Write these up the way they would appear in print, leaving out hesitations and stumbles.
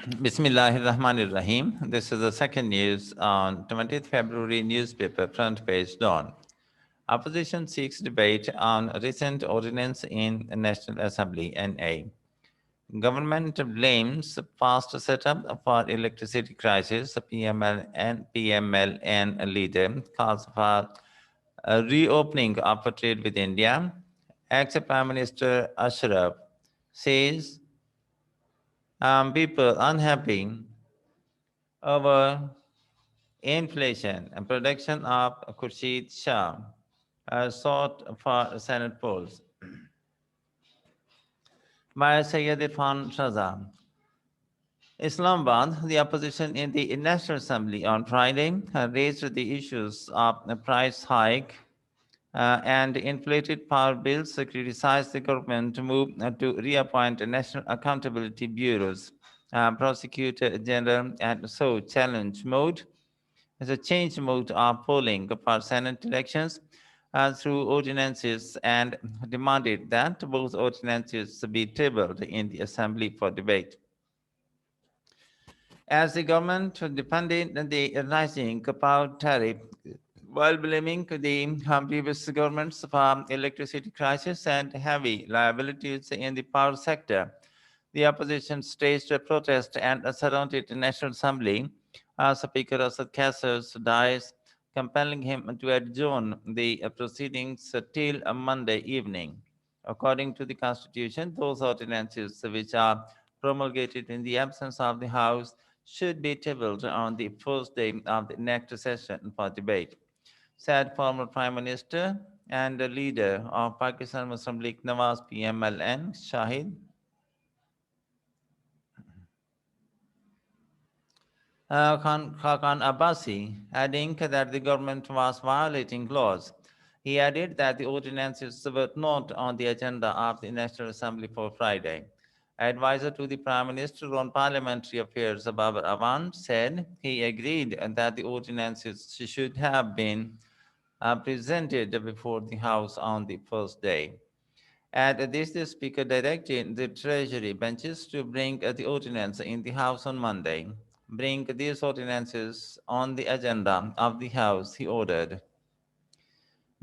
Bismillahirrahmanirrahim. This is the second news on 20th February newspaper front page dawn. Opposition seeks debate on recent ordinance in National Assembly NA. Government blames fast setup for electricity crisis. PMLN leader calls for a reopening of trade with India. Ex-Prime Minister Ashraf says people unhappy over inflation and production of Khurshid Shah sought for Senate polls by Sayyid Irfan Shahzam. Islamabad, the opposition in the National Assembly on Friday raised the issues of the price hike and inflated power bills, criticized the government move to reappoint national accountability bureaus. Prosecutor General and so challenge mode as a change mode of polling for Senate elections through ordinances and demanded that both ordinances be tabled in the Assembly for debate. As the government defended the rising power tariff while blaming the previous governments for electricity crisis and heavy liabilities in the power sector, the opposition staged a protest and surrounded the National Assembly. Speaker Asad Kasser's dais, compelling him to adjourn the proceedings till Monday evening. According to the Constitution, those ordinances which are promulgated in the absence of the House should be tabled on the first day of the next session for debate, said former Prime Minister and the leader of Pakistan Muslim League Nawaz PMLN, Shahid Khakan Abbasi, adding that the government was violating laws. He added that the ordinances were not on the agenda of the National Assembly for Friday. Advisor to the Prime Minister on Parliamentary Affairs, Babar Awan, said he agreed that the ordinances should have been presented before the House on the first day. At this, the Speaker directed the Treasury benches to bring the ordinance in the House on Monday. Bring these ordinances on the agenda of the House, he ordered.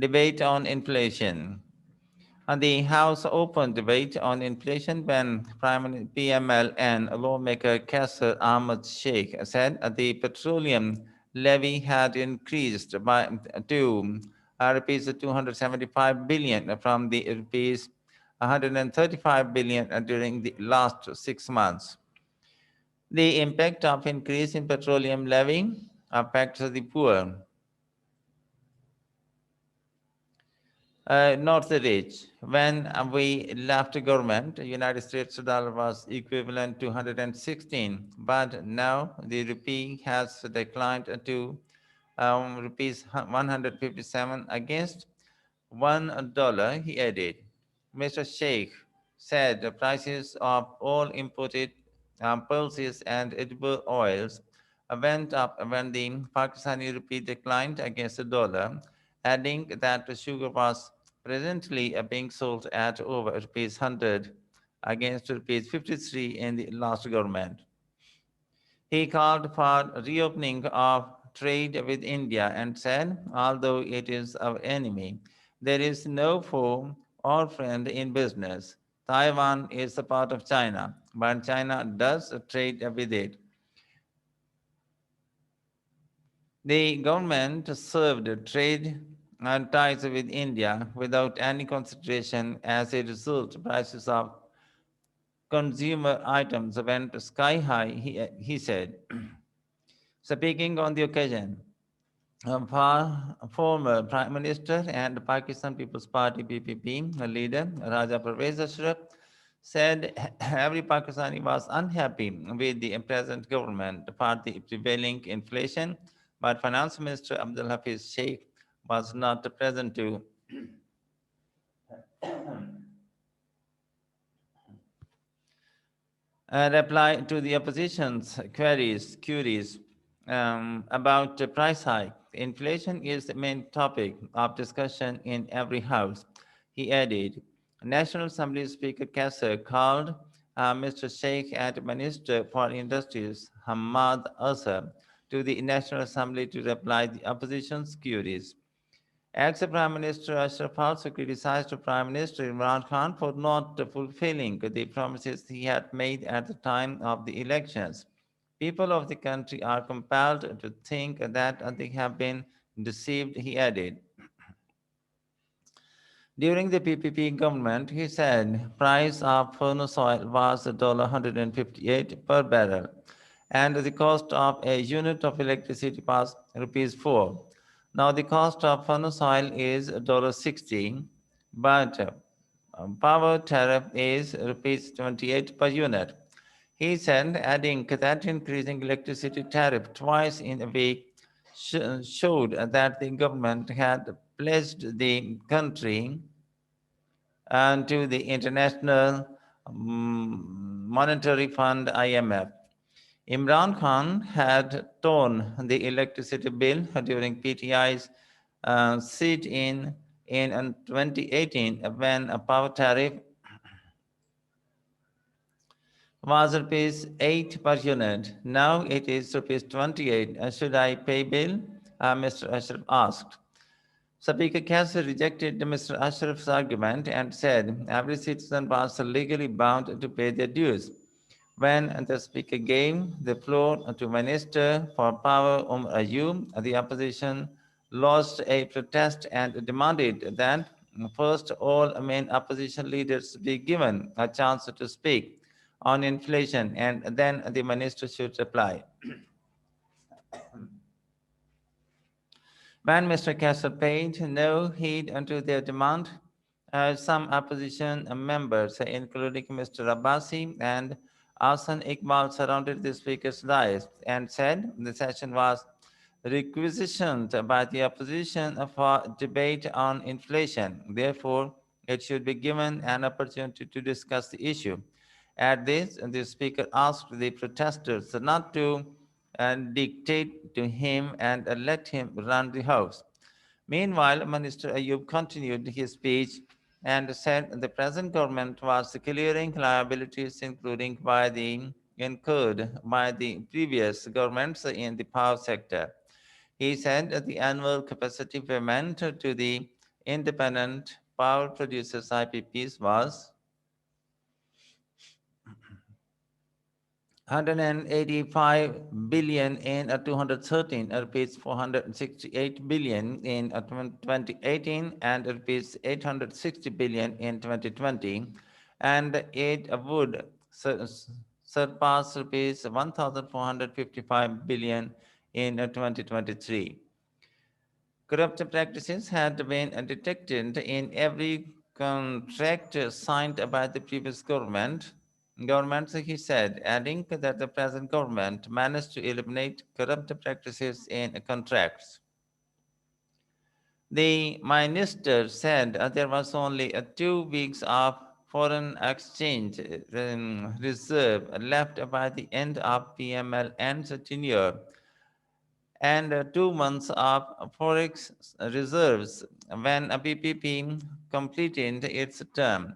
Debate on inflation. And the House opened debate on inflation when PML and lawmaker Qasser Ahmad Sheikh said the petroleum levy had increased by to rupees 275 billion from the rupees 135 billion during the last 6 months. The impact of increase in petroleum levy affects the poor, not the rich. When we left government, United States dollar was equivalent to 116, but now the rupee has declined to rupees 157 against $1, he added. Mr. Sheikh said the prices of all imported pulses and edible oils went up when the Pakistani rupee declined against the dollar, adding that the sugar was presently being sold at over rupees 100 against rupees 53 in the last government. He called for reopening of trade with India and said, although it is our enemy, there is no foe or friend in business. Taiwan is a part of China, but China does trade with it. The government served trade and ties with India without any consideration. As a result, prices of consumer items went sky high, he said. Speaking on the occasion, former Prime Minister and Pakistan People's Party PPP leader Raja Pervez Ashraf said every Pakistani was unhappy with the present government for the prevailing inflation, but Finance Minister Abdul Hafiz Sheikh was not present to reply to the opposition's queries about the price hike. Inflation is the main topic of discussion in every house. He added, National Assembly Speaker Kasser called Mr. Sheikh and Minister for Industries Hamad Asar to the National Assembly to reply the opposition's queries. Ex-Prime Minister Ashraf also criticized Prime Minister Imran Khan for not fulfilling the promises he had made at the time of the elections. People of the country are compelled to think that they have been deceived, he added. During the PPP government, he said price of furnace oil was $158 per barrel, and the cost of a unit of electricity was rupees 4. Now the cost of furnace oil is $60, but power tariff is rupees 28 per unit. He said, adding that increasing electricity tariff twice in a week showed that the government had pledged the country and to the International Monetary Fund (IMF). Imran Khan had torn the electricity bill during PTI's sit-in 2018 when a power tariff was rupees 8 per unit. Now it is rupees 28. Should I pay bill? Mr. Ashraf asked. Speaker Kasser rejected Mr. Ashraf's argument and said every citizen was legally bound to pay their dues. When the Speaker gave the floor to Minister for Power Ayub, the opposition lodged a protest and demanded that first all main opposition leaders be given a chance to speak on inflation and then the minister should reply. When Mr. Kessler paid no heed unto their demand, some opposition members, including Mr. Abbasi and Asan Iqbal, surrounded the speaker's dais and said the session was requisitioned by the opposition for debate on inflation. Therefore, it should be given an opportunity to discuss the issue. At this, the speaker asked the protesters not to dictate to him and let him run the house. Meanwhile, Minister Ayub continued his speech and said the present government was clearing liabilities incurred by the previous governments in the power sector. He said that the annual capacity payment to the independent power producers IPPs was 185 billion in 213, rupees 468 billion in 2018, and rupees 860 billion in 2020, and it would surpass rupees 1,455 billion in 2023. Corrupt practices had been detected in every contract signed by the previous governments, he said, adding that the present government managed to eliminate corrupt practices in contracts. The minister said there was only 2 weeks of foreign exchange reserve left by the end of PMLN's tenure and 2 months of forex reserves when a PPP completed its term.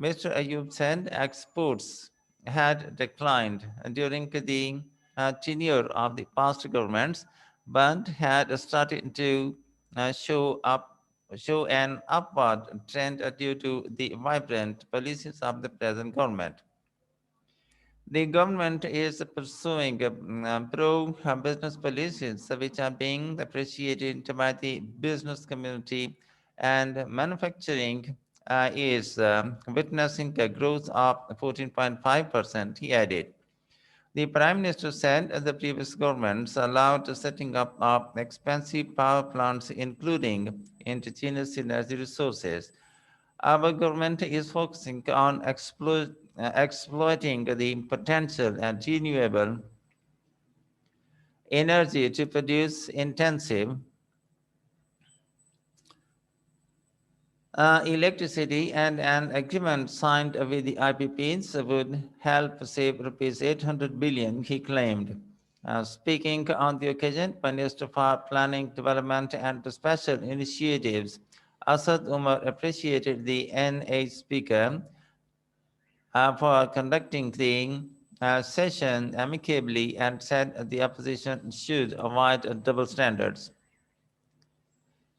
Mr. Ayub said exports had declined during the tenure of the past governments, but had started to uh, show up show an upward trend due to the vibrant policies of the present government. The government is pursuing pro-business policies which are being appreciated by the business community, and manufacturing is witnessing a growth of 14.5%, he added. The Prime Minister said the previous governments allowed the setting up of expensive power plants, including indigenous energy resources. Our government is focusing on exploiting the potential and renewable energy to produce intensive electricity, and an agreement signed with the IPPs would help save rupees 800 billion, he claimed. Speaking on the occasion, Minister for Planning, Development and Special Initiatives, Asad Umar appreciated the NA speaker for conducting the session amicably and said the opposition should avoid double standards.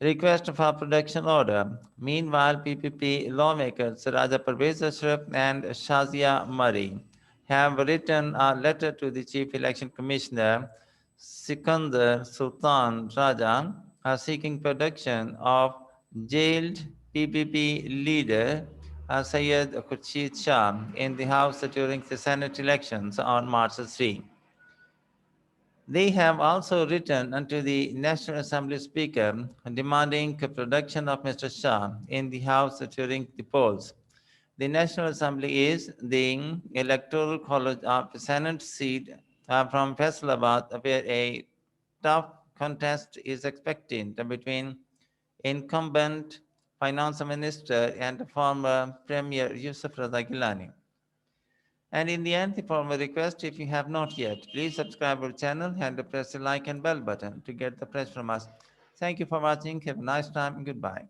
Request for production order. Meanwhile, PPP lawmakers Raja Parvez Ashraf and Shazia Murray have written a letter to the Chief Election Commissioner Sikandar Sultan Raja seeking production of jailed PPP leader Syed Khurshid Shah in the House during the Senate elections on March 3. They have also written unto the National Assembly Speaker demanding the production of Mr. Shah in the House during the polls. The National Assembly is the electoral college of the Senate seat from Faisalabad, where a tough contest is expected between incumbent Finance Minister and former Premier Yusuf Raza Gilani. And in the end, the formal request, if you have not yet, please subscribe our channel and press the like and bell button to get the press from us. Thank you for watching. Have a nice time and goodbye.